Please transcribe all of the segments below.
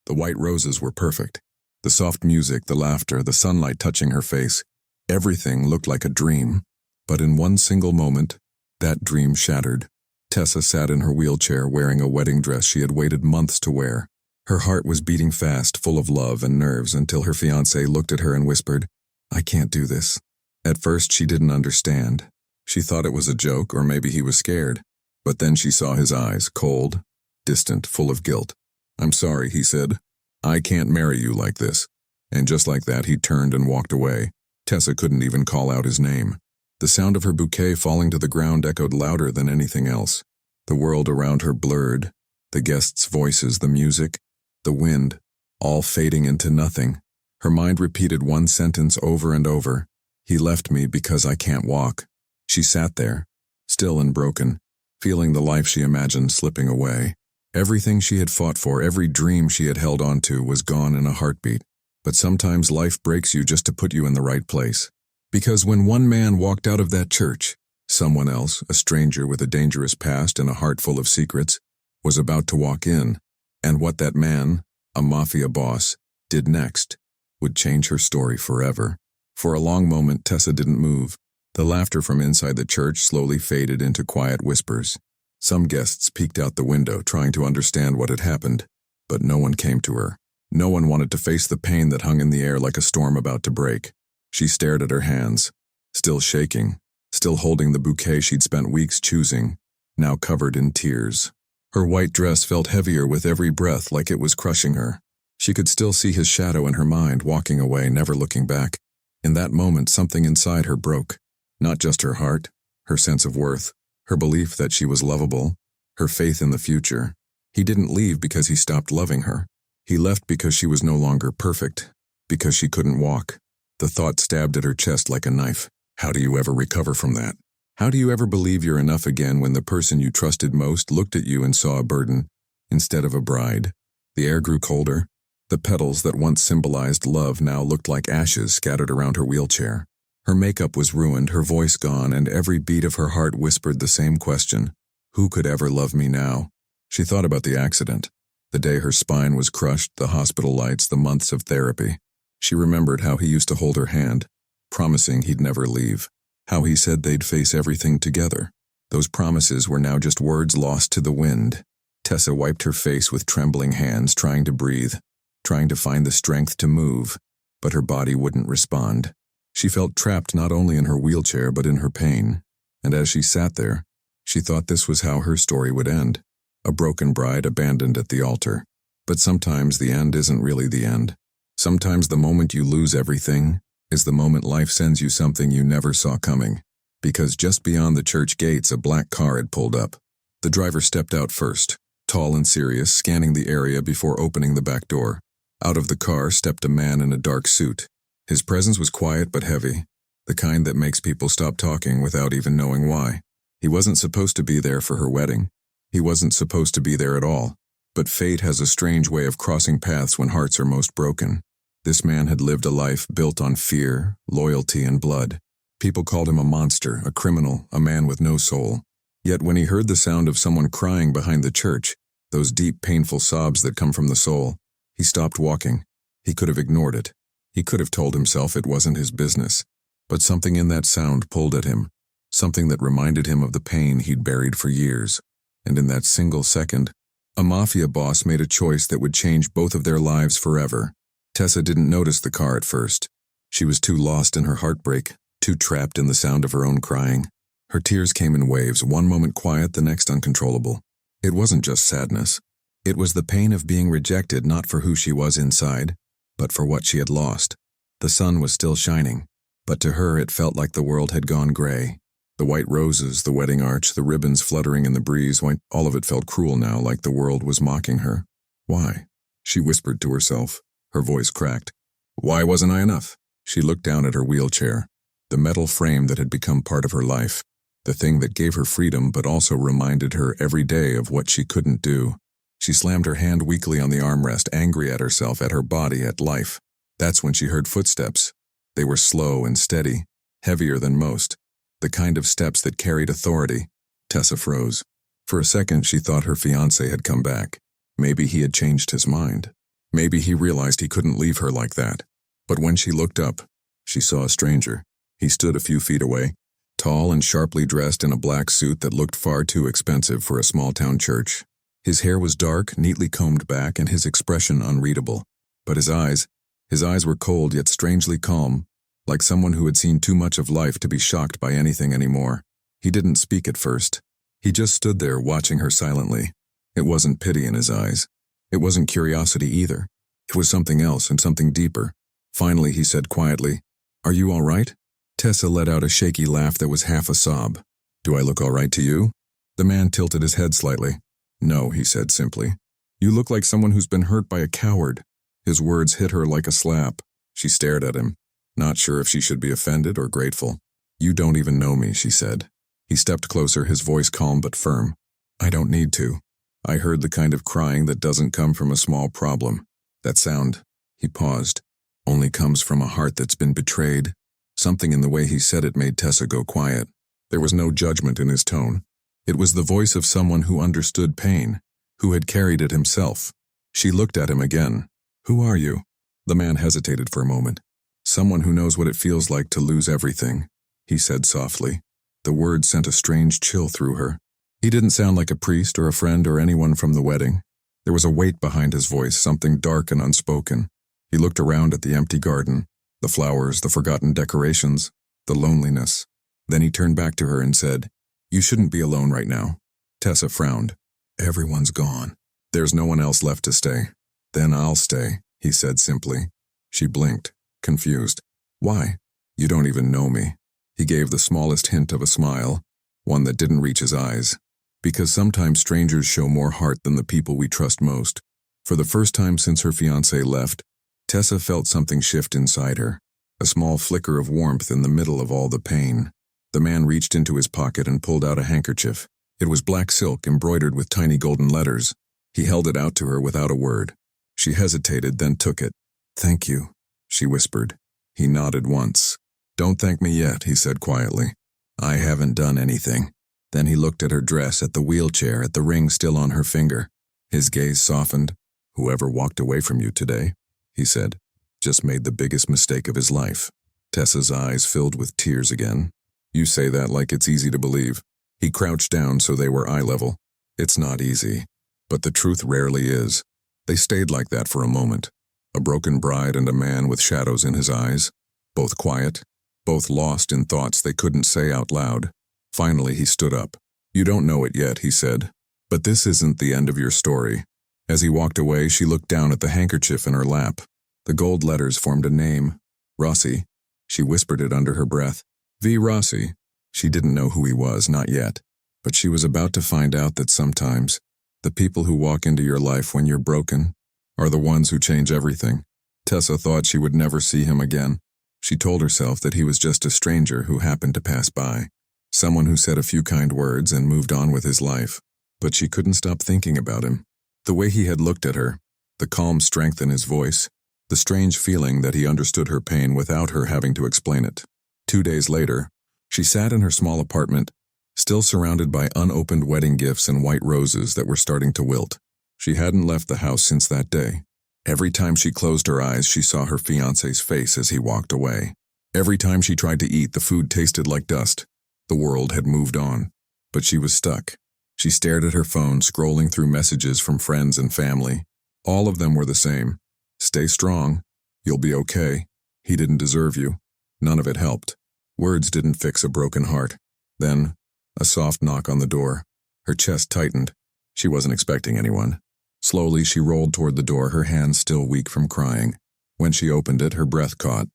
The white roses were perfect. The soft music, the laughter, the sunlight touching her face. Everything looked like a dream. But in one single moment, that dream shattered. Tessa sat in her wheelchair wearing a wedding dress she had waited months to wear. Her heart was beating fast, full of love and nerves, until her fiancé looked at her and whispered, "I can't do this." At first she didn't understand. She thought it was a joke, or maybe he was scared. But then she saw his eyes, cold, distant, full of guilt. "I'm sorry," he said. "I can't marry you like this." And just like that, he turned and walked away. Tessa couldn't even call out his name. The sound of her bouquet falling to the ground echoed louder than anything else. The world around her blurred, the guests' voices, the music, the wind, all fading into nothing. Her mind repeated one sentence over and over. "He left me because I can't walk." She sat there, still and broken, feeling the life she imagined slipping away. Everything she had fought for, every dream she had held on to, was gone in a heartbeat. But sometimes life breaks you just to put you in the right place. Because when one man walked out of that church, someone else, a stranger with a dangerous past and a heart full of secrets, was about to walk in. And what that man, a mafia boss, did next would change her story forever. For a long moment, Tessa didn't move. The laughter from inside the church slowly faded into quiet whispers. Some guests peeked out the window, trying to understand what had happened, but no one came to her. No one wanted to face the pain that hung in the air like a storm about to break. She stared at her hands, still shaking, still holding the bouquet she'd spent weeks choosing, now covered in tears. Her white dress felt heavier with every breath, like it was crushing her. She could still see his shadow in her mind, walking away, never looking back. In that moment, something inside her broke. Not just her heart, her sense of worth, her belief that she was lovable, her faith in the future. He didn't leave because he stopped loving her. He left because she was no longer perfect, because she couldn't walk. The thought stabbed at her chest like a knife. How do you ever recover from that? How do you ever believe you're enough again when the person you trusted most looked at you and saw a burden instead of a bride? The air grew colder. The petals that once symbolized love now looked like ashes scattered around her wheelchair. Her makeup was ruined, her voice gone, and every beat of her heart whispered the same question: who could ever love me now? She thought about the accident, the day her spine was crushed, the hospital lights, the months of therapy. She remembered how he used to hold her hand, promising he'd never leave. How he said they'd face everything together. Those promises were now just words lost to the wind. Tessa wiped her face with trembling hands, trying to breathe, trying to find the strength to move, but her body wouldn't respond. She felt trapped not only in her wheelchair but in her pain, and as she sat there, she thought this was how her story would end. A broken bride abandoned at the altar. But sometimes the end isn't really the end. Sometimes the moment you lose everything is the moment life sends you something you never saw coming. Because just beyond the church gates, a black car had pulled up. The driver stepped out first, tall and serious, scanning the area before opening the back door. Out of the car stepped a man in a dark suit. His presence was quiet but heavy, the kind that makes people stop talking without even knowing why. He wasn't supposed to be there for her wedding. He wasn't supposed to be there at all. But fate has a strange way of crossing paths when hearts are most broken. This man had lived a life built on fear, loyalty, and blood. People called him a monster, a criminal, a man with no soul. Yet when he heard the sound of someone crying behind the church, those deep, painful sobs that come from the soul, he stopped walking. He could have ignored it. He could have told himself it wasn't his business. But something in that sound pulled at him, something that reminded him of the pain he'd buried for years. And in that single second, a mafia boss made a choice that would change both of their lives forever. Tessa didn't notice the car at first. She was too lost in her heartbreak, too trapped in the sound of her own crying. Her tears came in waves, one moment quiet, the next uncontrollable. It wasn't just sadness. It was the pain of being rejected, not for who she was inside, but for what she had lost. The sun was still shining, but to her it felt like the world had gone gray. The white roses, the wedding arch, the ribbons fluttering in the breeze, all of it felt cruel now, like the world was mocking her. Why? She whispered to herself, her voice cracked. Why wasn't I enough? She looked down at her wheelchair, the metal frame that had become part of her life, the thing that gave her freedom but also reminded her every day of what she couldn't do. She slammed her hand weakly on the armrest, angry at herself, at her body, at life. That's when she heard footsteps. They were slow and steady, heavier than most, the kind of steps that carried authority. Tessa froze. For a second she thought her fiancé had come back. Maybe he had changed his mind. Maybe he realized he couldn't leave her like that. But when she looked up, she saw a stranger. He stood a few feet away, tall and sharply dressed in a black suit that looked far too expensive for a small-town church. His hair was dark, neatly combed back, and his expression unreadable. But his eyes were cold yet strangely calm, like someone who had seen too much of life to be shocked by anything anymore. He didn't speak at first. He just stood there watching her silently. It wasn't pity in his eyes. It wasn't curiosity either. It was something else and something deeper. Finally, he said quietly, "Are you all right?" Tessa let out a shaky laugh that was half a sob. "Do I look all right to you?" The man tilted his head slightly. "No," he said simply. "You look like someone who's been hurt by a coward." His words hit her like a slap. She stared at him, not sure if she should be offended or grateful. "You don't even know me," she said. He stepped closer, his voice calm but firm. "I don't need to. I heard the kind of crying that doesn't come from a small problem. That sound," he paused, "only comes from a heart that's been betrayed." Something in the way he said it made Tessa go quiet. There was no judgment in his tone. It was the voice of someone who understood pain, who had carried it himself. She looked at him again. "Who are you?" The man hesitated for a moment. "Someone who knows what it feels like to lose everything," he said softly. The words sent a strange chill through her. He didn't sound like a priest or a friend or anyone from the wedding. There was a weight behind his voice, something dark and unspoken. He looked around at the empty garden, the flowers, the forgotten decorations, the loneliness. Then he turned back to her and said, "You shouldn't be alone right now." Tessa frowned. "Everyone's gone. There's no one else left to stay." "Then I'll stay," he said simply. She blinked, confused. "Why?" "You don't even know me." He gave the smallest hint of a smile, one that didn't reach his eyes. "Because sometimes strangers show more heart than the people we trust most." For the first time since her fiancé left, Tessa felt something shift inside her, a small flicker of warmth in the middle of all the pain. The man reached into his pocket and pulled out a handkerchief. It was black silk embroidered with tiny golden letters. He held it out to her without a word. She hesitated, then took it. "Thank you," she whispered. He nodded once. "Don't thank me yet," he said quietly. "I haven't done anything." Then he looked at her dress, at the wheelchair, at the ring still on her finger. His gaze softened. "Whoever walked away from you today," he said, "just made the biggest mistake of his life." Tessa's eyes filled with tears again. "You say that like it's easy to believe." He crouched down so they were eye level. "It's not easy, but the truth rarely is." They stayed like that for a moment. A broken bride and a man with shadows in his eyes, both quiet, both lost in thoughts they couldn't say out loud. Finally, he stood up. "You don't know it yet," he said, "but this isn't the end of your story." As he walked away, she looked down at the handkerchief in her lap. The gold letters formed a name. "Rossi." She whispered it under her breath. "V. Rossi." She didn't know who he was, not yet. But she was about to find out that sometimes the people who walk into your life when you're broken are the ones who change everything. Tessa thought she would never see him again. She told herself that he was just a stranger who happened to pass by. Someone who said a few kind words and moved on with his life. But she couldn't stop thinking about him. The way he had looked at her, the calm strength in his voice, the strange feeling that he understood her pain without her having to explain it. 2 days later, she sat in her small apartment, still surrounded by unopened wedding gifts and white roses that were starting to wilt. She hadn't left the house since that day. Every time she closed her eyes, she saw her fiancé's face as he walked away. Every time she tried to eat, the food tasted like dust. The world had moved on, but she was stuck. She stared at her phone, scrolling through messages from friends and family. All of them were the same. "Stay strong. You'll be okay. He didn't deserve you." None of it helped. Words didn't fix a broken heart. Then, a soft knock on the door. Her chest tightened. She wasn't expecting anyone. Slowly, she rolled toward the door, her hands still weak from crying. When she opened it, her breath caught.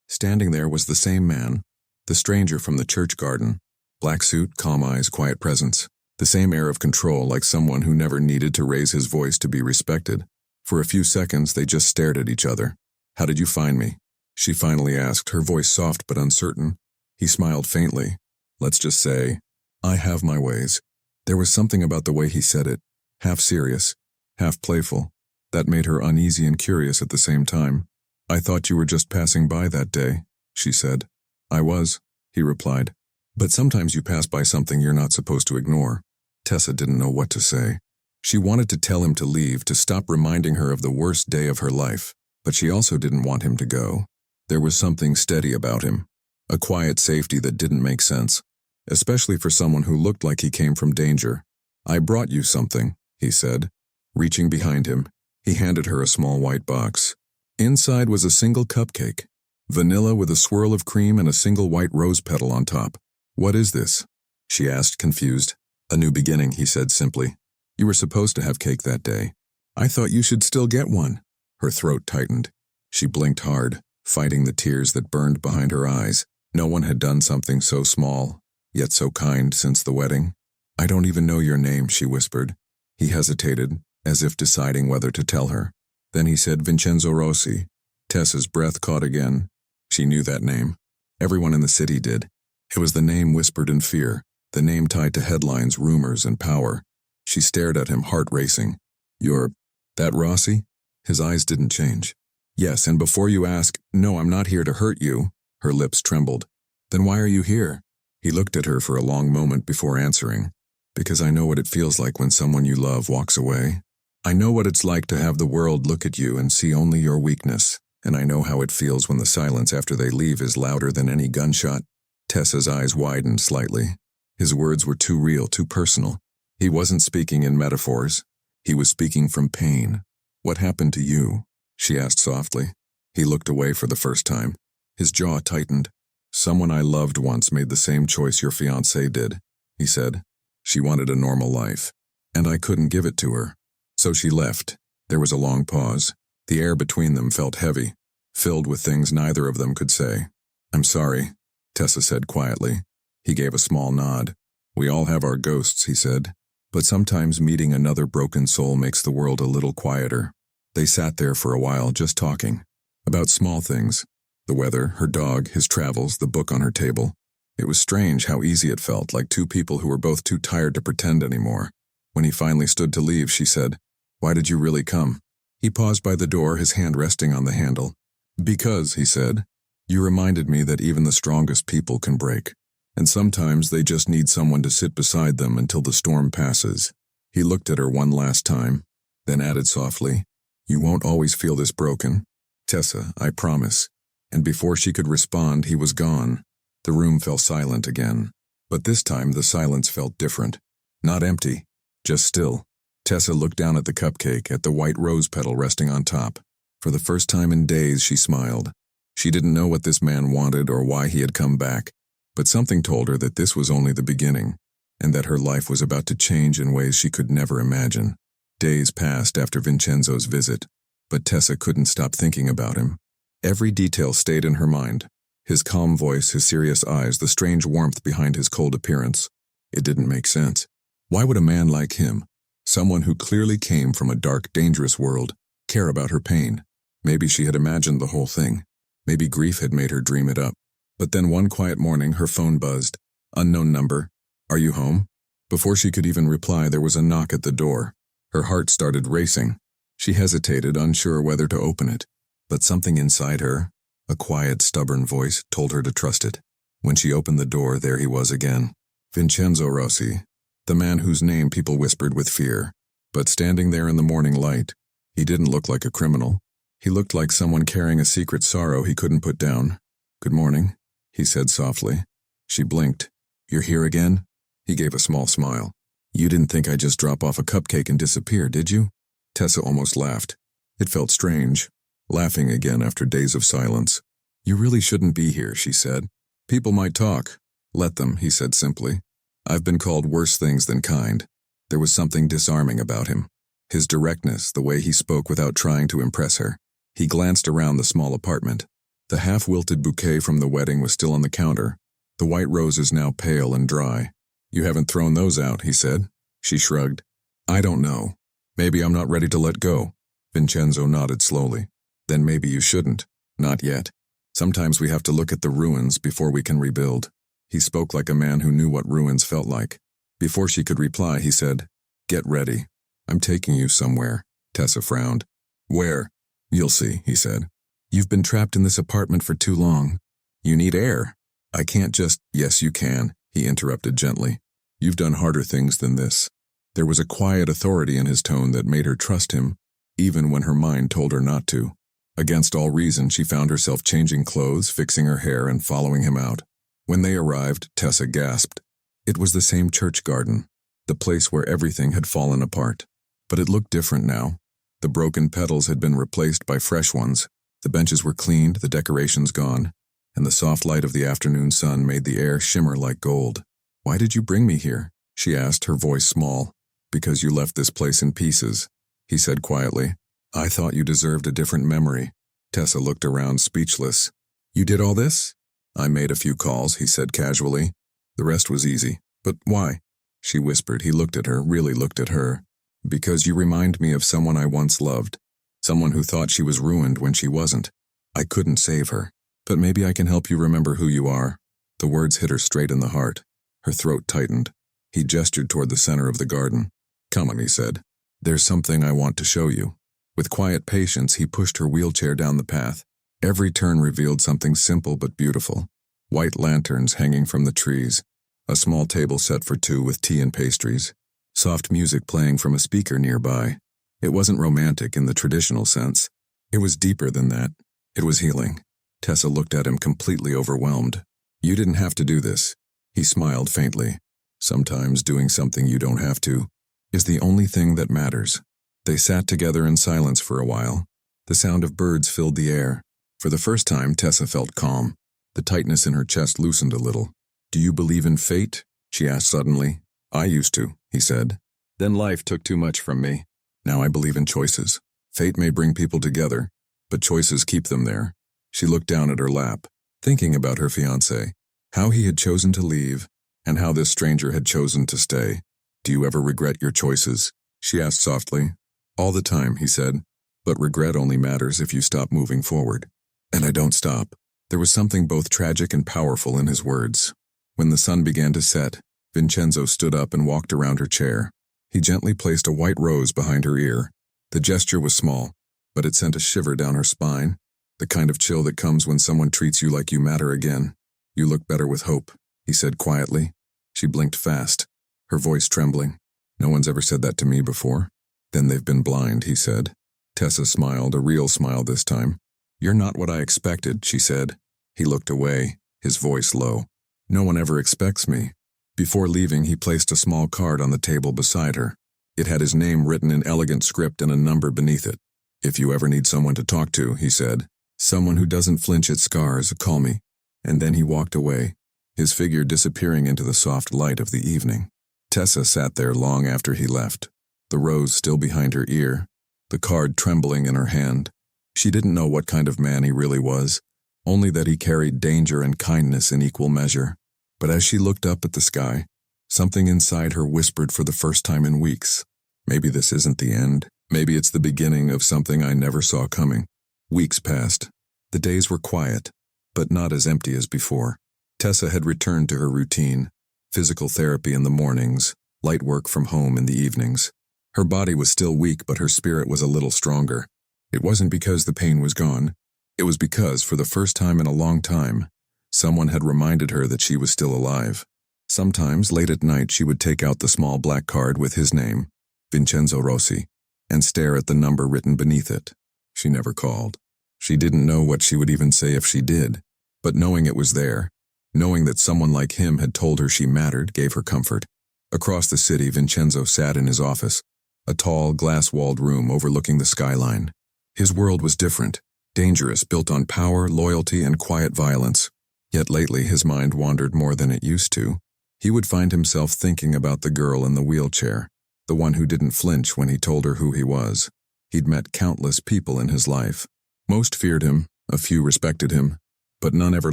Standing there was the same man, the stranger from the church garden. Black suit, calm eyes, quiet presence. The same air of control, like someone who never needed to raise his voice to be respected. For a few seconds, they just stared at each other. "How did you find me?" she finally asked, her voice soft but uncertain. He smiled faintly. "Let's just say, I have my ways." There was something about the way he said it, half serious, half playful, that made her uneasy and curious at the same time. "I thought you were just passing by that day," she said. "I was," he replied. "But sometimes you pass by something you're not supposed to ignore." Tessa didn't know what to say. She wanted to tell him to leave, to stop reminding her of the worst day of her life, but she also didn't want him to go. There was something steady about him, a quiet safety that didn't make sense, especially for someone who looked like he came from danger. "I brought you something," he said. Reaching behind him, he handed her a small white box. Inside was a single cupcake, vanilla with a swirl of cream and a single white rose petal on top. "What is this?" she asked, confused. "A new beginning," he said simply. "You were supposed to have cake that day. I thought you should still get one." Her throat tightened. She blinked hard, fighting the tears that burned behind her eyes. No one had done something so small, yet so kind since the wedding. "I don't even know your name," she whispered. He hesitated, as if deciding whether to tell her. Then he said, "Vincenzo Rossi." Tessa's breath caught again. She knew that name. Everyone in the city did. It was the name whispered in fear, the name tied to headlines, rumors, and power. She stared at him, heart racing. "You're that Rossi?" His eyes didn't change. "Yes, and before you ask, no, I'm not here to hurt you." Her lips trembled. "Then why are you here?" He looked at her for a long moment before answering. "Because I know what it feels like when someone you love walks away. I know what it's like to have the world look at you and see only your weakness, and I know how it feels when the silence after they leave is louder than any gunshot." Tessa's eyes widened slightly. His words were too real, too personal. He wasn't speaking in metaphors. He was speaking from pain. "What happened to you?" she asked softly. He looked away for the first time. His jaw tightened. "Someone I loved once made the same choice your fiancé did," he said. "She wanted a normal life, and I couldn't give it to her. So she left." There was a long pause. The air between them felt heavy, filled with things neither of them could say. "I'm sorry," Tessa said quietly. He gave a small nod. "We all have our ghosts," he said. "But sometimes meeting another broken soul makes the world a little quieter." They sat there for a while, just talking. About small things. The weather, her dog, his travels, the book on her table. It was strange how easy it felt, like two people who were both too tired to pretend anymore. When he finally stood to leave, she said, "Why did you really come?" He paused by the door, his hand resting on the handle. "Because," he said, "you reminded me that even the strongest people can break. And sometimes they just need someone to sit beside them until the storm passes." He looked at her one last time, then added softly, "You won't always feel this broken, Tessa, I promise." And before she could respond, he was gone. The room fell silent again. But this time the silence felt different. Not empty, just still. Tessa looked down at the cupcake, at the white rose petal resting on top. For the first time in days, she smiled. She didn't know what this man wanted or why he had come back, but something told her that this was only the beginning, and that her life was about to change in ways she could never imagine. Days passed after Vincenzo's visit, but Tessa couldn't stop thinking about him. Every detail stayed in her mind. His calm voice, his serious eyes, the strange warmth behind his cold appearance. It didn't make sense. Why would a man like him, someone who clearly came from a dark, dangerous world, care about her pain? Maybe she had imagined the whole thing. Maybe grief had made her dream it up. But then one quiet morning, her phone buzzed. Unknown number. "Are you home?" Before she could even reply, there was a knock at the door. Her heart started racing. She hesitated, unsure whether to open it. But something inside her, a quiet, stubborn voice, told her to trust it. When she opened the door, there he was again. Vincenzo Rossi, the man whose name people whispered with fear. But standing there in the morning light, he didn't look like a criminal. He looked like someone carrying a secret sorrow he couldn't put down. "Good morning," he said softly. She blinked. "You're here again?" He gave a small smile. "You didn't think I'd just drop off a cupcake and disappear, did you?" Tessa almost laughed. It felt strange, laughing again after days of silence. "You really shouldn't be here," she said. "People might talk." "Let them," he said simply. "I've been called worse things than kind." There was something disarming about him. His directness, the way he spoke without trying to impress her. He glanced around the small apartment. The half-wilted bouquet from the wedding was still on the counter, the white roses now pale and dry. "You haven't thrown those out," he said. She shrugged. "I don't know. Maybe I'm not ready to let go." Vincenzo nodded slowly. "Then maybe you shouldn't. Not yet. Sometimes we have to look at the ruins before we can rebuild." He spoke like a man who knew what ruins felt like. Before she could reply, he said, "Get ready. I'm taking you somewhere." Tessa frowned. "Where?" "You'll see," he said. "You've been trapped in this apartment for too long. You need air. I can't just—" "Yes, you can," he interrupted gently. "You've done harder things than this. There was a quiet authority in his tone that made her trust him, even when her mind told her not to. Against all reason, she found herself changing clothes, fixing her hair, and following him out. When they arrived, Tessa gasped. It was the same church garden, the place where everything had fallen apart. But it looked different now. The broken petals had been replaced by fresh ones. The benches were cleaned, the decorations gone, and the soft light of the afternoon sun made the air shimmer like gold. "Why did you bring me here?" she asked, her voice small. "Because you left this place in pieces," he said quietly. "I thought you deserved a different memory." Tessa looked around, speechless. "You did all this?" "I made a few calls," he said casually. "The rest was easy." "But why?" she whispered. He looked at her, really looked at her. "Because you remind me of someone I once loved. Someone who thought she was ruined when she wasn't. I couldn't save her. But maybe I can help you remember who you are." The words hit her straight in the heart. Her throat tightened. He gestured toward the center of the garden. "Come on," he said. "There's something I want to show you." With quiet patience, he pushed her wheelchair down the path. Every turn revealed something simple but beautiful. White lanterns hanging from the trees. A small table set for two with tea and pastries. Soft music playing from a speaker nearby. It wasn't romantic in the traditional sense. It was deeper than that. It was healing. Tessa looked at him, completely overwhelmed. "You didn't have to do this." He smiled faintly. "Sometimes doing something you don't have to is the only thing that matters." They sat together in silence for a while. The sound of birds filled the air. For the first time, Tessa felt calm. The tightness in her chest loosened a little. "Do you believe in fate?" she asked suddenly. "I used to," he said. "Then life took too much from me. Now I believe in choices. Fate may bring people together, but choices keep them there." She looked down at her lap, thinking about her fiancé, how he had chosen to leave, and how this stranger had chosen to stay. "Do you ever regret your choices?" she asked softly. "All the time," he said. "But regret only matters if you stop moving forward." "And I don't stop." There was something both tragic and powerful in his words. When the sun began to set, Vincenzo stood up and walked around her chair. He gently placed a white rose behind her ear. The gesture was small, but it sent a shiver down her spine, the kind of chill that comes when someone treats you like you matter again. "You look better with hope," he said quietly. She blinked fast, her voice trembling. "No one's ever said that to me before." "Then they've been blind," he said. Tessa smiled, a real smile this time. "You're not what I expected," she said. He looked away, his voice low. "No one ever expects me." Before leaving, he placed a small card on the table beside her. It had his name written in elegant script and a number beneath it. "If you ever need someone to talk to," he said, "someone who doesn't flinch at scars, call me." And then he walked away, his figure disappearing into the soft light of the evening. Tessa sat there long after he left, the rose still behind her ear, the card trembling in her hand. She didn't know what kind of man he really was, only that he carried danger and kindness in equal measure. But as she looked up at the sky, something inside her whispered for the first time in weeks, "Maybe this isn't the end. Maybe it's the beginning of something I never saw coming." Weeks passed. The days were quiet, but not as empty as before. Tessa had returned to her routine, physical therapy in the mornings, light work from home in the evenings. Her body was still weak, but her spirit was a little stronger. It wasn't because the pain was gone. It was because, for the first time in a long time, someone had reminded her that she was still alive. Sometimes, late at night, she would take out the small black card with his name, Vincenzo Rossi, and stare at the number written beneath it. She never called. She didn't know what she would even say if she did, but knowing it was there, knowing that someone like him had told her she mattered, gave her comfort. Across the city, Vincenzo sat in his office, a tall, glass-walled room overlooking the skyline. His world was different, dangerous, built on power, loyalty, and quiet violence. Yet lately his mind wandered more than it used to. He would find himself thinking about the girl in the wheelchair, the one who didn't flinch when he told her who he was. He'd met countless people in his life. Most feared him, a few respected him, but none ever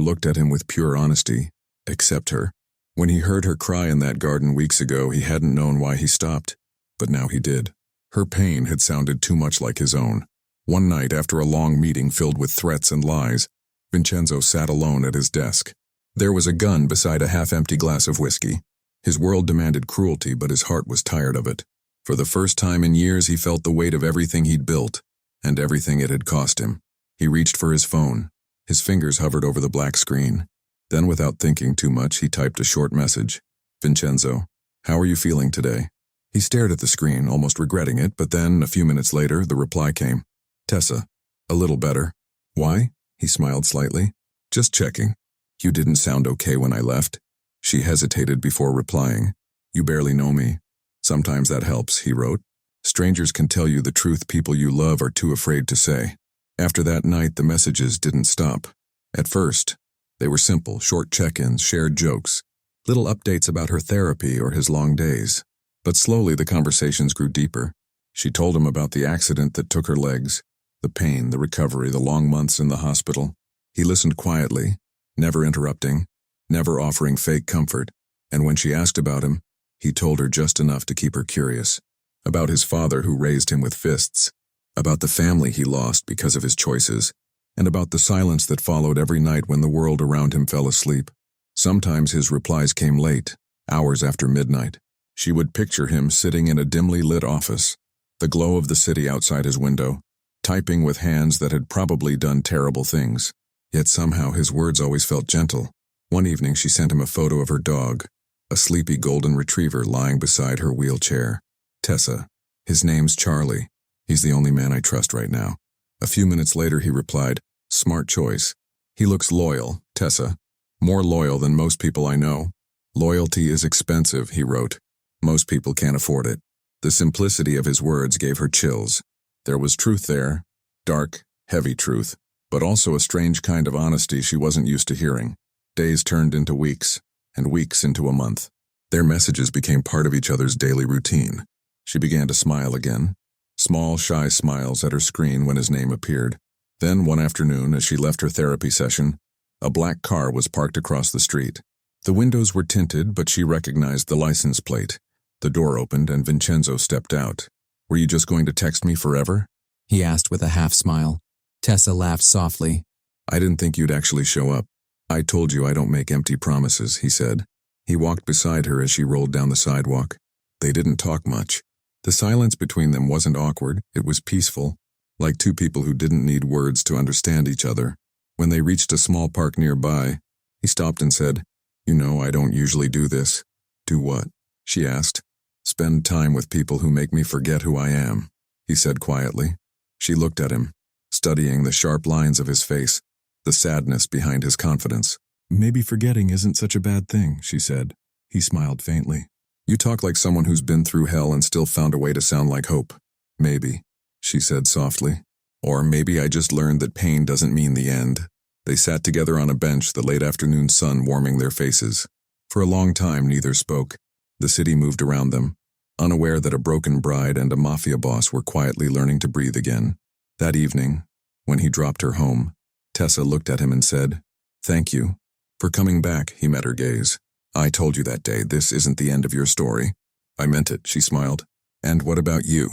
looked at him with pure honesty, except her. When he heard her cry in that garden weeks ago, he hadn't known why he stopped, but now he did. Her pain had sounded too much like his own. One night, after a long meeting filled with threats and lies, Vincenzo sat alone at his desk. There was a gun beside a half-empty glass of whiskey. His world demanded cruelty, but his heart was tired of it. For the first time in years, he felt the weight of everything he'd built, and everything it had cost him. He reached for his phone. His fingers hovered over the black screen. Then, without thinking too much, he typed a short message. "Vincenzo, how are you feeling today?" He stared at the screen, almost regretting it, but then, a few minutes later, the reply came. Tessa, a little better. Why? He smiled slightly. Just checking. You didn't sound okay when I left. She hesitated before replying. You barely know me. Sometimes that helps, he wrote. Strangers can tell you the truth people you love are too afraid to say. After that night, the messages didn't stop. At first, they were simple, short check-ins, shared jokes, little updates about her therapy or his long days. But slowly the conversations grew deeper. She told him about the accident that took her legs, the pain, the recovery, the long months in the hospital. He listened quietly, never interrupting, never offering fake comfort, and when she asked about him, he told her just enough to keep her curious. About his father who raised him with fists, about the family he lost because of his choices, and about the silence that followed every night when the world around him fell asleep. Sometimes his replies came late, hours after midnight. She would picture him sitting in a dimly lit office, the glow of the city outside his window, typing with hands that had probably done terrible things. Yet somehow his words always felt gentle. One evening she sent him a photo of her dog, a sleepy golden retriever lying beside her wheelchair. Tessa. His name's Charlie. He's the only man I trust right now. A few minutes later he replied, Smart choice. He looks loyal, Tessa. More loyal than most people I know. Loyalty is expensive, he wrote. Most people can't afford it. The simplicity of his words gave her chills. There was truth there, dark, heavy truth, but also a strange kind of honesty she wasn't used to hearing. Days turned into weeks, and weeks into a month. Their messages became part of each other's daily routine. She began to smile again, small, shy smiles at her screen when his name appeared. Then, one afternoon, as she left her therapy session, a black car was parked across the street. The windows were tinted, but she recognized the license plate. The door opened, and Vincenzo stepped out. Were you just going to text me forever? He asked with a half smile. Tessa laughed softly. I didn't think you'd actually show up. I told you I don't make empty promises, he said. He walked beside her as she rolled down the sidewalk. They didn't talk much. The silence between them wasn't awkward, it was peaceful, like two people who didn't need words to understand each other. When they reached a small park nearby, he stopped and said, You know, I don't usually do this. Do what? She asked. Spend time with people who make me forget who I am, he said quietly. She looked at him, studying the sharp lines of his face, the sadness behind his confidence. Maybe forgetting isn't such a bad thing, she said. He smiled faintly. You talk like someone who's been through hell and still found a way to sound like hope. Maybe, she said softly. Or maybe I just learned that pain doesn't mean the end. They sat together on a bench, the late afternoon sun warming their faces. For a long time, neither spoke. The city moved around them, unaware that a broken bride and a Mafia boss were quietly learning to breathe again. That evening, when he dropped her home, Tessa looked at him and said, Thank you. For coming back, he met her gaze. I told you that day, this isn't the end of your story. I meant it, she smiled. And what about you?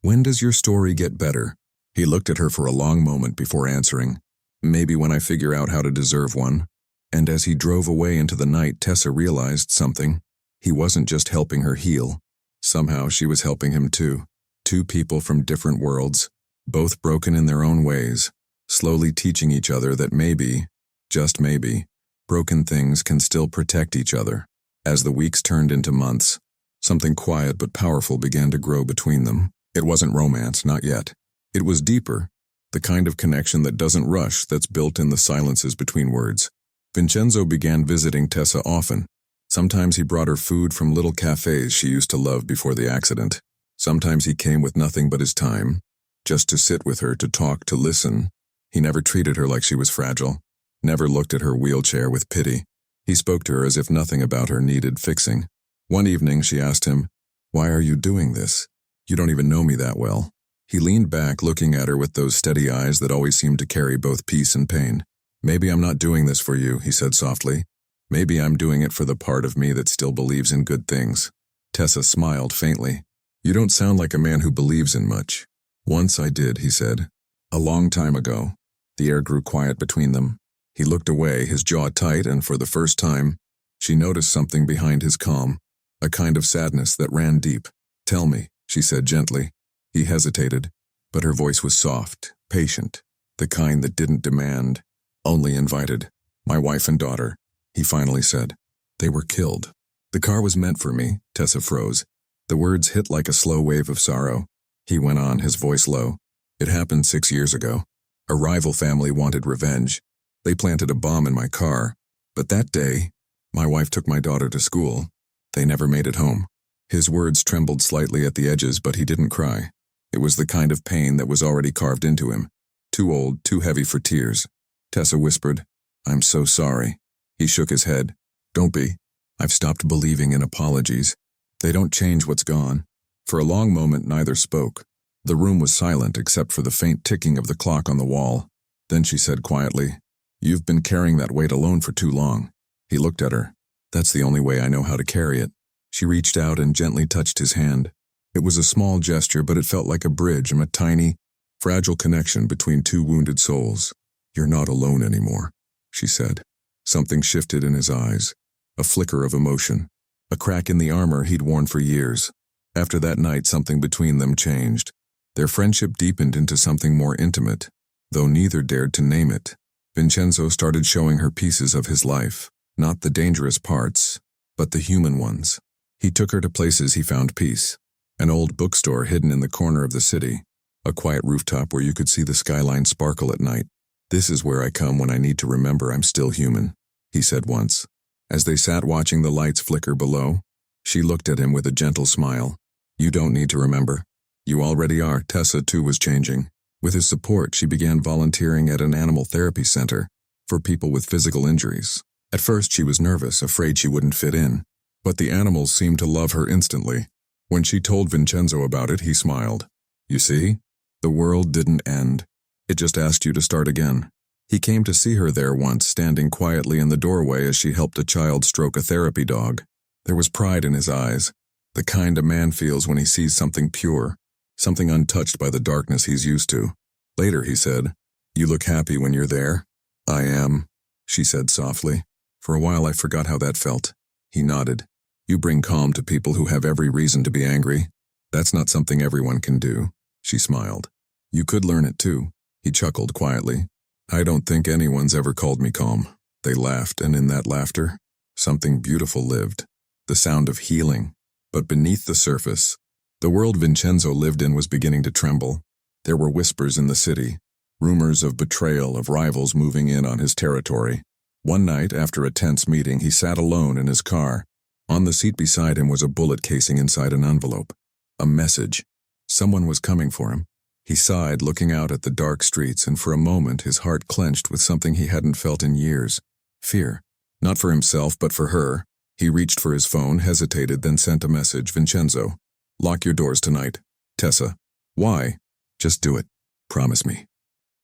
When does your story get better? He looked at her for a long moment before answering. Maybe when I figure out how to deserve one. And as he drove away into the night, Tessa realized something. He wasn't just helping her heal. Somehow she was helping him too. Two people from different worlds, both broken in their own ways, slowly teaching each other that maybe, just maybe, broken things can still protect each other. As the weeks turned into months, something quiet but powerful began to grow between them. It wasn't romance, not yet. It was deeper, the kind of connection that doesn't rush, that's built in the silences between words. Vincenzo began visiting Tessa often. Sometimes he brought her food from little cafes she used to love before the accident. Sometimes he came with nothing but his time, just to sit with her, to talk, to listen. He never treated her like she was fragile, never looked at her wheelchair with pity. He spoke to her as if nothing about her needed fixing. One evening she asked him, Why are you doing this? You don't even know me that well. He leaned back, looking at her with those steady eyes that always seemed to carry both peace and pain. Maybe I'm not doing this for you, he said softly. Maybe I'm doing it for the part of me that still believes in good things. Tessa smiled faintly. You don't sound like a man who believes in much. Once I did, he said. A long time ago. The air grew quiet between them. He looked away, his jaw tight, and for the first time, she noticed something behind his calm, a kind of sadness that ran deep. Tell me, she said gently. He hesitated, but her voice was soft, patient, the kind that didn't demand, only invited. My wife and daughter, he finally said. They were killed. The car was meant for me, Tessa froze. The words hit like a slow wave of sorrow. He went on, his voice low. It happened 6 years ago. A rival family wanted revenge. They planted a bomb in my car. But that day, my wife took my daughter to school. They never made it home. His words trembled slightly at the edges, but he didn't cry. It was the kind of pain that was already carved into him. Too old, too heavy for tears. Tessa whispered, "I'm so sorry." He shook his head. "Don't be. I've stopped believing in apologies. They don't change what's gone." For a long moment, neither spoke. The room was silent except for the faint ticking of the clock on the wall. Then she said quietly, "You've been carrying that weight alone for too long." He looked at her. "That's the only way I know how to carry it." She reached out and gently touched his hand. It was a small gesture, but it felt like a bridge and a tiny, fragile connection between two wounded souls. "You're not alone anymore," she said. Something shifted in his eyes. A flicker of emotion. A crack in the armor he'd worn for years. After that night, something between them changed. Their friendship deepened into something more intimate, though neither dared to name it. Vincenzo started showing her pieces of his life, not the dangerous parts, but the human ones. He took her to places he found peace. An old bookstore hidden in the corner of the city. A quiet rooftop where you could see the skyline sparkle at night. "This is where I come when I need to remember I'm still human," he said once. As they sat watching the lights flicker below, she looked at him with a gentle smile. "You don't need to remember. You already are." Tessa, too, was changing. With his support, she began volunteering at an animal therapy center for people with physical injuries. At first, she was nervous, afraid she wouldn't fit in. But the animals seemed to love her instantly. When she told Vincenzo about it, he smiled. "You see? The world didn't end. It just asked you to start again." He came to see her there once, standing quietly in the doorway as she helped a child stroke a therapy dog. There was pride in his eyes, the kind a man feels when he sees something pure, something untouched by the darkness he's used to. Later, he said, "You look happy when you're there." "I am," she said softly. "For a while I forgot how that felt." He nodded. "You bring calm to people who have every reason to be angry. That's not something everyone can do." She smiled. "You could learn it too." He chuckled quietly. "I don't think anyone's ever called me calm." They laughed, and in that laughter, something beautiful lived. The sound of healing. But beneath the surface, the world Vincenzo lived in was beginning to tremble. There were whispers in the city, rumors of betrayal, of rivals moving in on his territory. One night, after a tense meeting, he sat alone in his car. On the seat beside him was a bullet casing inside an envelope. A message. Someone was coming for him. He sighed, looking out at the dark streets, and for a moment his heart clenched with something he hadn't felt in years. Fear. Not for himself, but for her. He reached for his phone, hesitated, then sent a message. "Vincenzo, lock your doors tonight." "Tessa." "Why?" "Just do it. Promise me."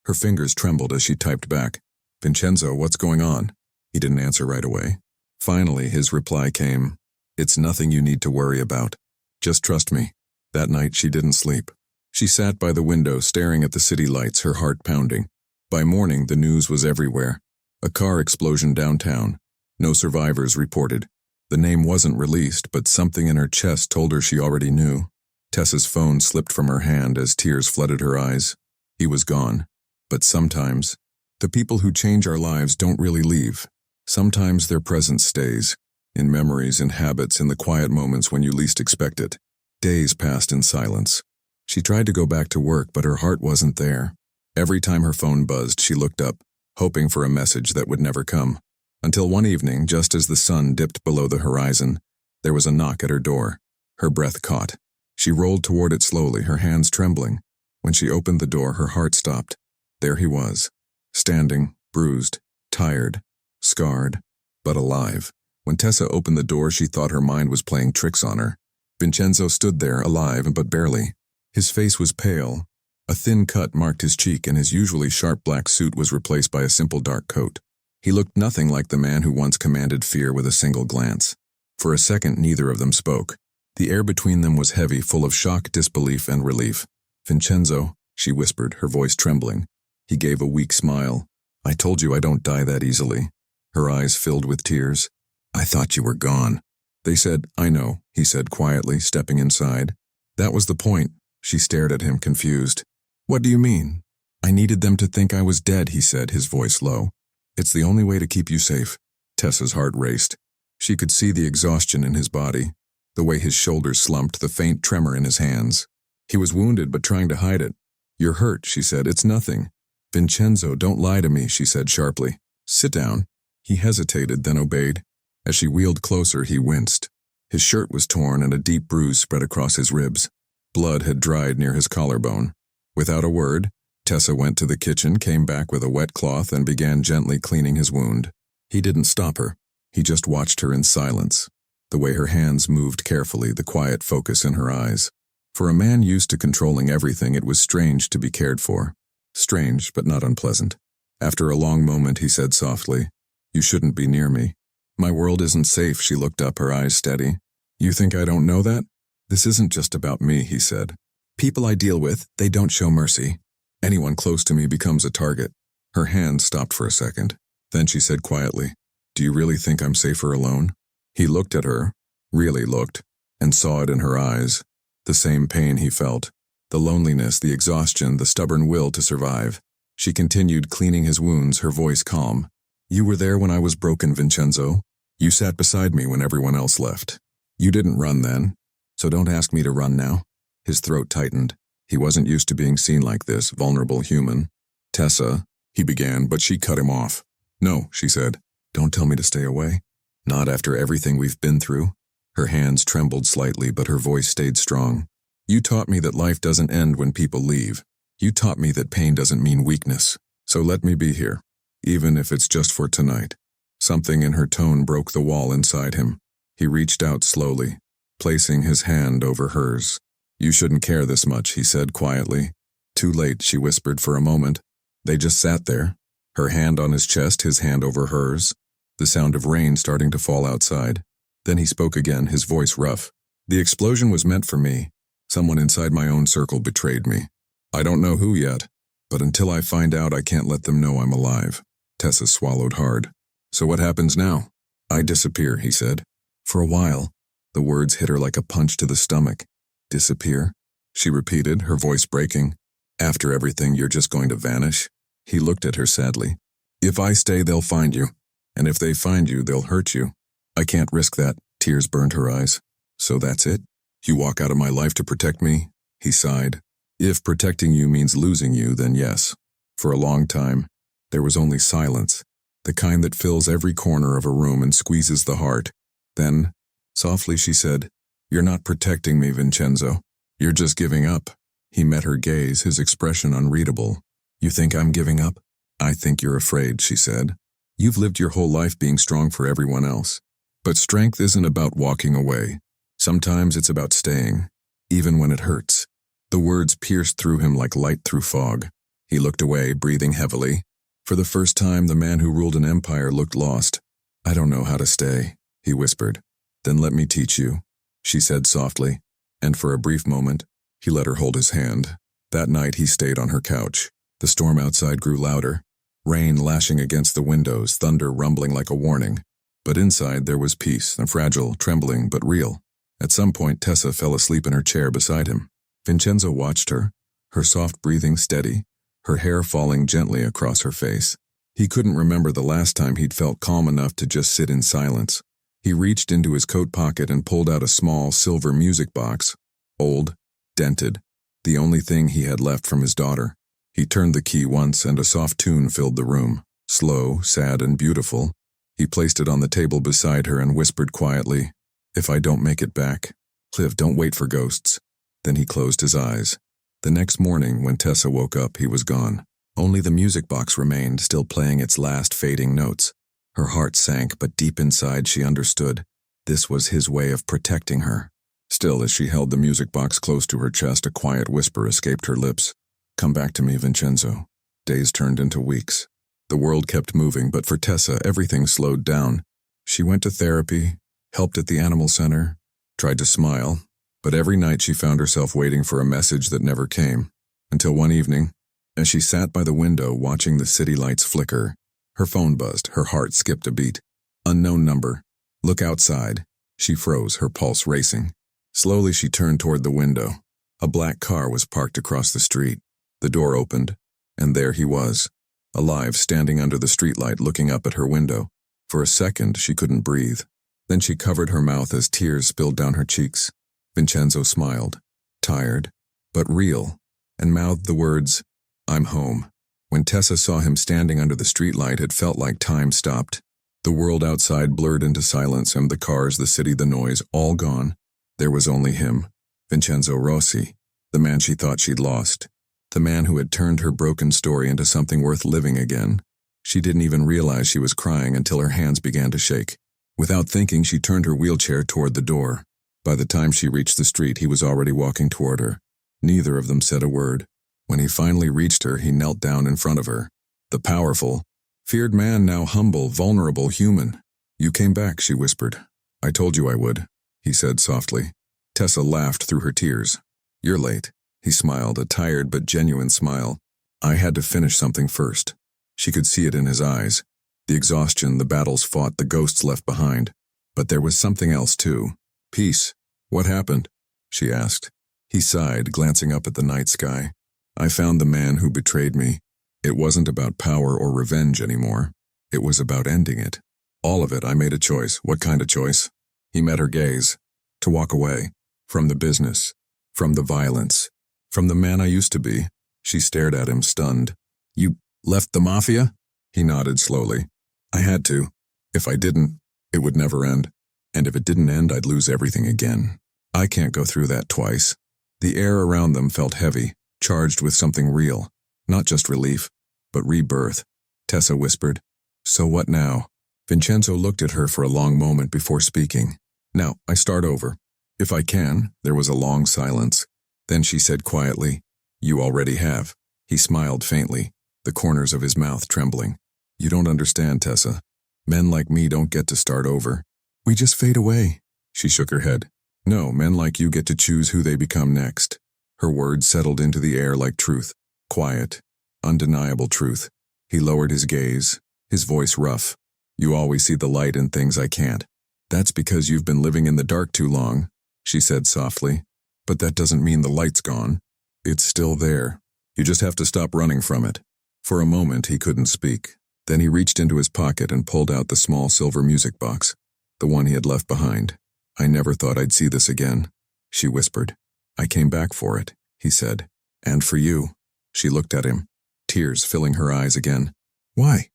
Her fingers trembled as she typed back. "Vincenzo, what's going on?" He didn't answer right away. Finally, his reply came. "It's nothing you need to worry about. Just trust me." That night she didn't sleep. She sat by the window, staring at the city lights, her heart pounding. By morning, the news was everywhere. A car explosion downtown. No survivors reported. The name wasn't released, but something in her chest told her she already knew. Tessa's phone slipped from her hand as tears flooded her eyes. He was gone. But sometimes, the people who change our lives don't really leave. Sometimes their presence stays, in memories, in habits, in the quiet moments when you least expect it. Days passed in silence. She tried to go back to work, but her heart wasn't there. Every time her phone buzzed, she looked up, hoping for a message that would never come. Until one evening, just as the sun dipped below the horizon, there was a knock at her door. Her breath caught. She rolled toward it slowly, her hands trembling. When she opened the door, her heart stopped. There he was, standing, bruised, tired, scarred, but alive. When Tessa opened the door, she thought her mind was playing tricks on her. Vincenzo stood there, alive, but barely. His face was pale. A thin cut marked his cheek, and his usually sharp black suit was replaced by a simple dark coat. He looked nothing like the man who once commanded fear with a single glance. For a second, neither of them spoke. The air between them was heavy, full of shock, disbelief, and relief. "Vincenzo," she whispered, her voice trembling. He gave a weak smile. "I told you I don't die that easily." Her eyes filled with tears. "I thought you were gone." They said, "I know," he said quietly, stepping inside. "That was the point." She stared at him, confused. "What do you mean?" "I needed them to think I was dead," he said, his voice low. "It's the only way to keep you safe." Tessa's heart raced. She could see the exhaustion in his body. the way his shoulders slumped, the faint tremor in his hands. He was wounded but trying to hide it. "You're hurt," she said. "It's nothing." "Vincenzo, don't lie to me," she said sharply. "Sit down." He hesitated, then obeyed. As she wheeled closer, he winced. His shirt was torn and a deep bruise spread across his ribs. Blood had dried near his collarbone. Without a word, Tessa went to the kitchen, came back with a wet cloth, and began gently cleaning his wound. He didn't stop her. He just watched her in silence. The way her hands moved carefully, the quiet focus in her eyes. For a man used to controlling everything, it was strange to be cared for. Strange, but not unpleasant. After a long moment, he said softly, "You shouldn't be near me." "My world isn't safe," she looked up, her eyes steady. "You think I don't know that?" "This isn't just about me," he said. "People I deal with, they don't show mercy. Anyone close to me becomes a target." Her hand stopped for a second. Then she said quietly, "Do you really think I'm safer alone?" He looked at her, really looked, and saw it in her eyes. The same pain he felt. The loneliness, the exhaustion, the stubborn will to survive. She continued cleaning his wounds, her voice calm. "You were there when I was broken, Vincenzo. You sat beside me when everyone else left. You didn't run then, so don't ask me to run now." His throat tightened. He wasn't used to being seen like this, vulnerable human. "Tessa," he began, but she cut him off. "No," she said. "Don't tell me to stay away. Not after everything we've been through." Her hands trembled slightly, but her voice stayed strong. "You taught me that life doesn't end when people leave. You taught me that pain doesn't mean weakness. So let me be here, even if it's just for tonight." Something in her tone broke the wall inside him. He reached out slowly, placing his hand over hers. "You shouldn't care this much," he said quietly. "Too late," she whispered for a moment. They just sat there, her hand on his chest, his hand over hers, the sound of rain starting to fall outside. Then he spoke again, his voice rough. "The explosion was meant for me. Someone inside my own circle betrayed me. I don't know who yet, but until I find out, I can't let them know I'm alive." Tessa swallowed hard. "So what happens now?" "I disappear," he said. "For a while." The words hit her like a punch to the stomach. "Disappear?" she repeated, her voice breaking. "After everything, you're just going to vanish?" He looked at her sadly. "If I stay, they'll find you. And if they find you, they'll hurt you. I can't risk that." Tears burned her eyes. "So that's it? You walk out of my life to protect me?" He sighed. "If protecting you means losing you, then yes." For a long time, there was only silence, the kind that fills every corner of a room and squeezes the heart. Then, softly she said, "You're not protecting me, Vincenzo. You're just giving up." He met her gaze, his expression unreadable. "You think I'm giving up?" "I think you're afraid," she said. "You've lived your whole life being strong for everyone else. But strength isn't about walking away. Sometimes it's about staying, even when it hurts." The words pierced through him like light through fog. He looked away, breathing heavily. For the first time, the man who ruled an empire looked lost. "I don't know how to stay," he whispered. "Then let me teach you," she said softly. And for a brief moment, he let her hold his hand. That night he stayed on her couch. The storm outside grew louder, rain lashing against the windows, thunder rumbling like a warning. But inside there was peace, fragile, trembling, but real. At some point, Tessa fell asleep in her chair beside him. Vincenzo watched her, her soft breathing steady, her hair falling gently across her face. He couldn't remember the last time he'd felt calm enough to just sit in silence. He reached into his coat pocket and pulled out a small silver music box, old, dented, the only thing he had left from his daughter. He turned the key once and a soft tune filled the room, slow, sad, and beautiful. He placed it on the table beside her and whispered quietly, "If I don't make it back, live, don't wait for ghosts." Then he closed his eyes. The next morning, when Tessa woke up, he was gone. Only the music box remained, still playing its last fading notes. Her heart sank, but deep inside she understood. This was his way of protecting her. Still, as she held the music box close to her chest, a quiet whisper escaped her lips. "Come back to me, Vincenzo." Days turned into weeks. The world kept moving, but for Tessa, everything slowed down. She went to therapy, helped at the animal center, tried to smile, but every night she found herself waiting for a message that never came. Until one evening, as she sat by the window watching the city lights flicker, her phone buzzed, her heart skipped a beat. Unknown number. "Look outside." She froze, her pulse racing. Slowly she turned toward the window. A black car was parked across the street. The door opened, and there he was, alive, standing under the streetlight looking up at her window. For a second, she couldn't breathe. Then she covered her mouth as tears spilled down her cheeks. Vincenzo smiled, tired, but real, and mouthed the words, "I'm home." When Tessa saw him standing under the streetlight, it felt like time stopped. The world outside blurred into silence, and the cars, the city, the noise, all gone. There was only him, Vincenzo Rossi, the man she thought she'd lost, the man who had turned her broken story into something worth living again. She didn't even realize she was crying until her hands began to shake. Without thinking, she turned her wheelchair toward the door. By the time she reached the street, he was already walking toward her. Neither of them said a word. When he finally reached her, he knelt down in front of her. The powerful, feared man, now humble, vulnerable, human. "You came back," she whispered. "I told you I would," he said softly. Tessa laughed through her tears. "You're late," he smiled, a tired but genuine smile. "I had to finish something first." She could see it in his eyes. The exhaustion, the battles fought, the ghosts left behind. But there was something else too. "Peace. What happened?" she asked. He sighed, glancing up at the night sky. "I found the man who betrayed me. It wasn't about power or revenge anymore. It was about ending it. All of it. I made a choice." "What kind of choice?" He met her gaze. "To walk away. From the business. From the violence. From the man I used to be." She stared at him, stunned. "You left the Mafia?" He nodded slowly. "I had to. If I didn't, it would never end. And if it didn't end, I'd lose everything again. I can't go through that twice." The air around them felt heavy, charged with something real. Not just relief, but rebirth. Tessa whispered, "So what now?" Vincenzo looked at her for a long moment before speaking. "Now, I start over. If I can." There was a long silence. Then she said quietly, "You already have." He smiled faintly, the corners of his mouth trembling. "You don't understand, Tessa. Men like me don't get to start over. We just fade away." She shook her head. "No, men like you get to choose who they become next." Her words settled into the air like truth. Quiet, undeniable truth. He lowered his gaze, his voice rough. "You always see the light in things I can't. That's because you've been living in the dark too long," she said softly. "But that doesn't mean the light's gone. It's still there. You just have to stop running from it." For a moment he couldn't speak. Then he reached into his pocket and pulled out the small silver music box, the one he had left behind. "I never thought I'd see this again," she whispered. "I came back for it," he said. "And for you." She looked at him, tears filling her eyes again. "Why?"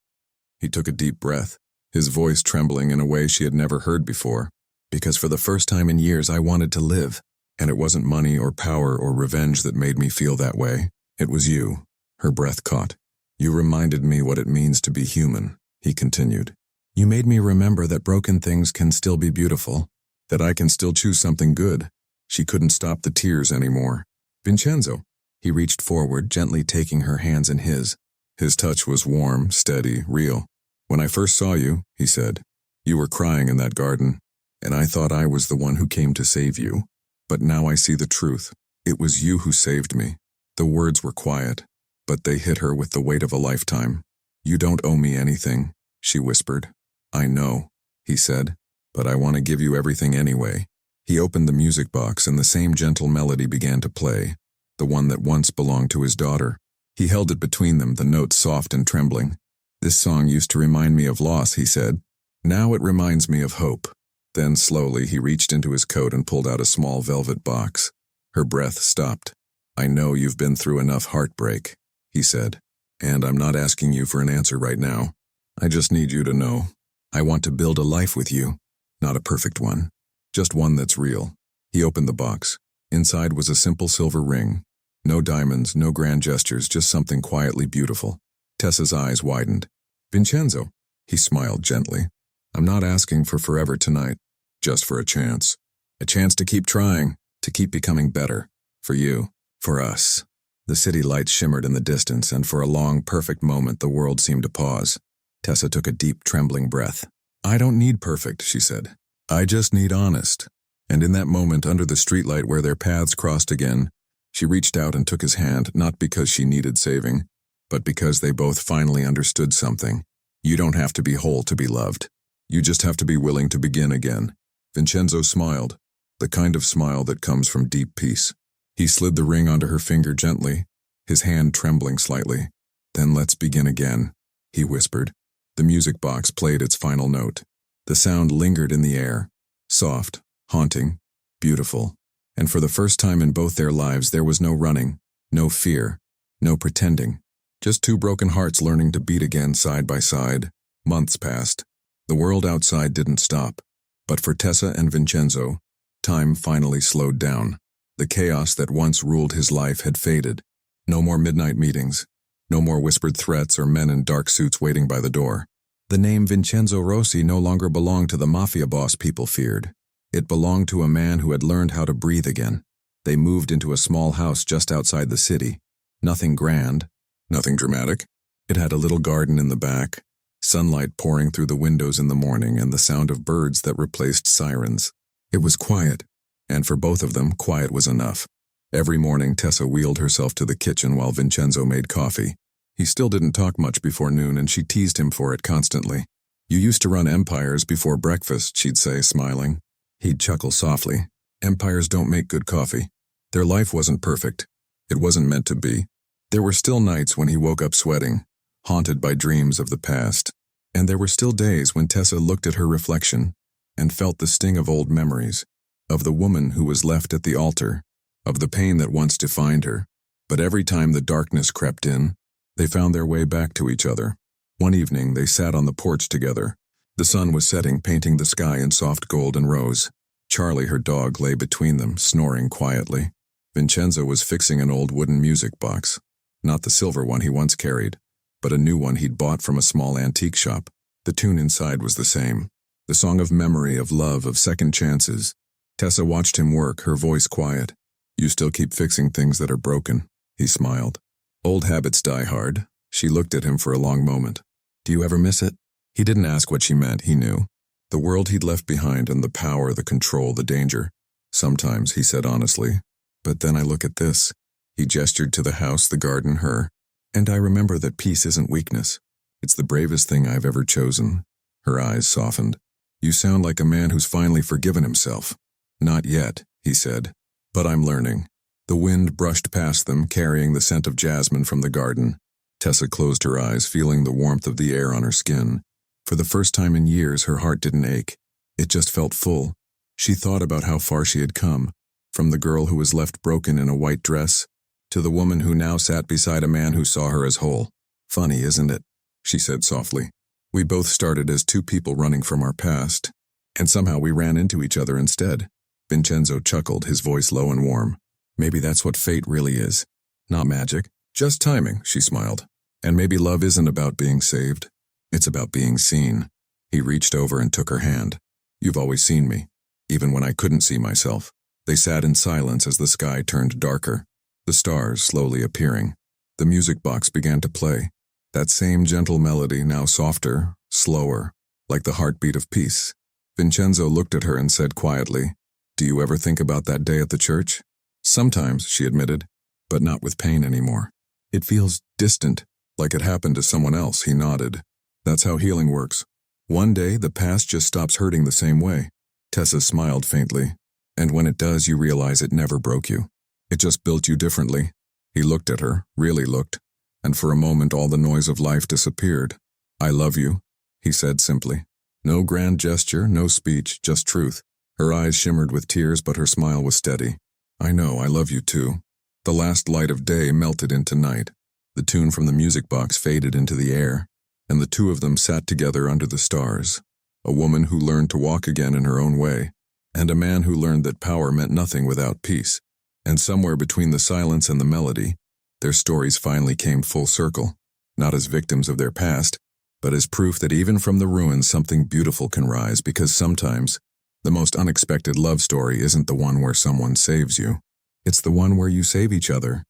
He took a deep breath, his voice trembling in a way she had never heard before. "Because for the first time in years I wanted to live, and it wasn't money or power or revenge that made me feel that way. It was you." Her breath caught. "You reminded me what it means to be human," he continued. "You made me remember that broken things can still be beautiful, that I can still choose something good." She couldn't stop the tears anymore. "Vincenzo." He reached forward, gently taking her hands in his. His touch was warm, steady, real. "When I first saw you," he said, "you were crying in that garden, and I thought I was the one who came to save you. But now I see the truth. It was you who saved me." The words were quiet, but they hit her with the weight of a lifetime. "You don't owe me anything," she whispered. "I know," he said, "but I want to give you everything anyway." He opened the music box and the same gentle melody began to play, the one that once belonged to his daughter. He held it between them, the notes soft and trembling. "This song used to remind me of loss," he said. "Now it reminds me of hope." Then slowly he reached into his coat and pulled out a small velvet box. Her breath stopped. "I know you've been through enough heartbreak," he said, "and I'm not asking you for an answer right now. I just need you to know. I want to build a life with you. Not a perfect one. Just one that's real." He opened the box. Inside was a simple silver ring. No diamonds, no grand gestures, just something quietly beautiful. Tessa's eyes widened. "Vincenzo," he smiled gently. "I'm not asking for forever tonight, just for a chance. A chance to keep trying, to keep becoming better. For you, for us." The city lights shimmered in the distance, and for a long, perfect moment the world seemed to pause. Tessa took a deep, trembling breath. "I don't need perfect," she said. "I just need honest." And in that moment, under the streetlight where their paths crossed again, she reached out and took his hand, not because she needed saving, but because they both finally understood something. You don't have to be whole to be loved. You just have to be willing to begin again. Vincenzo smiled, the kind of smile that comes from deep peace. He slid the ring onto her finger gently, his hand trembling slightly. "Then let's begin again," he whispered. The music box played its final note. The sound lingered in the air, soft, haunting, beautiful, and for the first time in both their lives there was no running, no fear, no pretending. Just two broken hearts learning to beat again side by side. Months passed. The world outside didn't stop. But for Tessa and Vincenzo, time finally slowed down. The chaos that once ruled his life had faded. No more midnight meetings. No more whispered threats or men in dark suits waiting by the door. The name Vincenzo Rossi no longer belonged to the Mafia boss people feared. It belonged to a man who had learned how to breathe again. They moved into a small house just outside the city. Nothing grand, nothing dramatic. It had a little garden in the back, sunlight pouring through the windows in the morning and the sound of birds that replaced sirens. It was quiet, and for both of them, quiet was enough. Every morning Tessa wheeled herself to the kitchen while Vincenzo made coffee. He still didn't talk much before noon and she teased him for it constantly. "You used to run empires before breakfast," she'd say, smiling. He'd chuckle softly. "Empires don't make good coffee." Their life wasn't perfect. It wasn't meant to be. There were still nights when he woke up sweating, haunted by dreams of the past. And there were still days when Tessa looked at her reflection and felt the sting of old memories, of the woman who was left at the altar, of the pain that once defined her. But every time the darkness crept in, they found their way back to each other. One evening, they sat on the porch together. The sun was setting, painting the sky in soft gold and rose. Charlie, her dog, lay between them, snoring quietly. Vincenzo was fixing an old wooden music box, not the silver one he once carried, but a new one he'd bought from a small antique shop. The tune inside was the same. The song of memory, of love, of second chances. Tessa watched him work, her voice quiet. "You still keep fixing things that are broken," he smiled. "Old habits die hard." She looked at him for a long moment. "Do you ever miss it?" He didn't ask what she meant, he knew. The world he'd left behind and the power, the control, the danger. "Sometimes," he said honestly. "But then I look at this." He gestured to the house, the garden, her. "And I remember that peace isn't weakness. It's the bravest thing I've ever chosen." Her eyes softened. "You sound like a man who's finally forgiven himself." "Not yet," he said. "But I'm learning." The wind brushed past them, carrying the scent of jasmine from the garden. Tessa closed her eyes, feeling the warmth of the air on her skin. For the first time in years, her heart didn't ache. It just felt full. She thought about how far she had come, from the girl who was left broken in a white dress, to the woman who now sat beside a man who saw her as whole. "Funny, isn't it?" she said softly. "We both started as two people running from our past, and somehow we ran into each other instead." Vincenzo chuckled, his voice low and warm. "Maybe that's what fate really is. Not magic, just timing," she smiled. "And maybe love isn't about being saved. It's about being seen." He reached over and took her hand. "You've always seen me, even when I couldn't see myself." They sat in silence as the sky turned darker, the stars slowly appearing. The music box began to play. That same gentle melody, now softer, slower, like the heartbeat of peace. Vincenzo looked at her and said quietly, "Do you ever think about that day at the church?" "Sometimes," she admitted, "but not with pain anymore. It feels distant, like it happened to someone else." He nodded. "That's how healing works. One day, the past just stops hurting the same way." Tessa smiled faintly. "And when it does, you realize it never broke you. It just built you differently." He looked at her, really looked, and for a moment all the noise of life disappeared. "I love you," he said simply. No grand gesture, no speech, just truth. Her eyes shimmered with tears, but her smile was steady. "I know, I love you too." The last light of day melted into night. The tune from the music box faded into the air, and the two of them sat together under the stars. A woman who learned to walk again in her own way, and a man who learned that power meant nothing without peace. And somewhere between the silence and the melody, their stories finally came full circle, not as victims of their past, but as proof that even from the ruins something beautiful can rise, because sometimes the most unexpected love story isn't the one where someone saves you. It's the one where you save each other.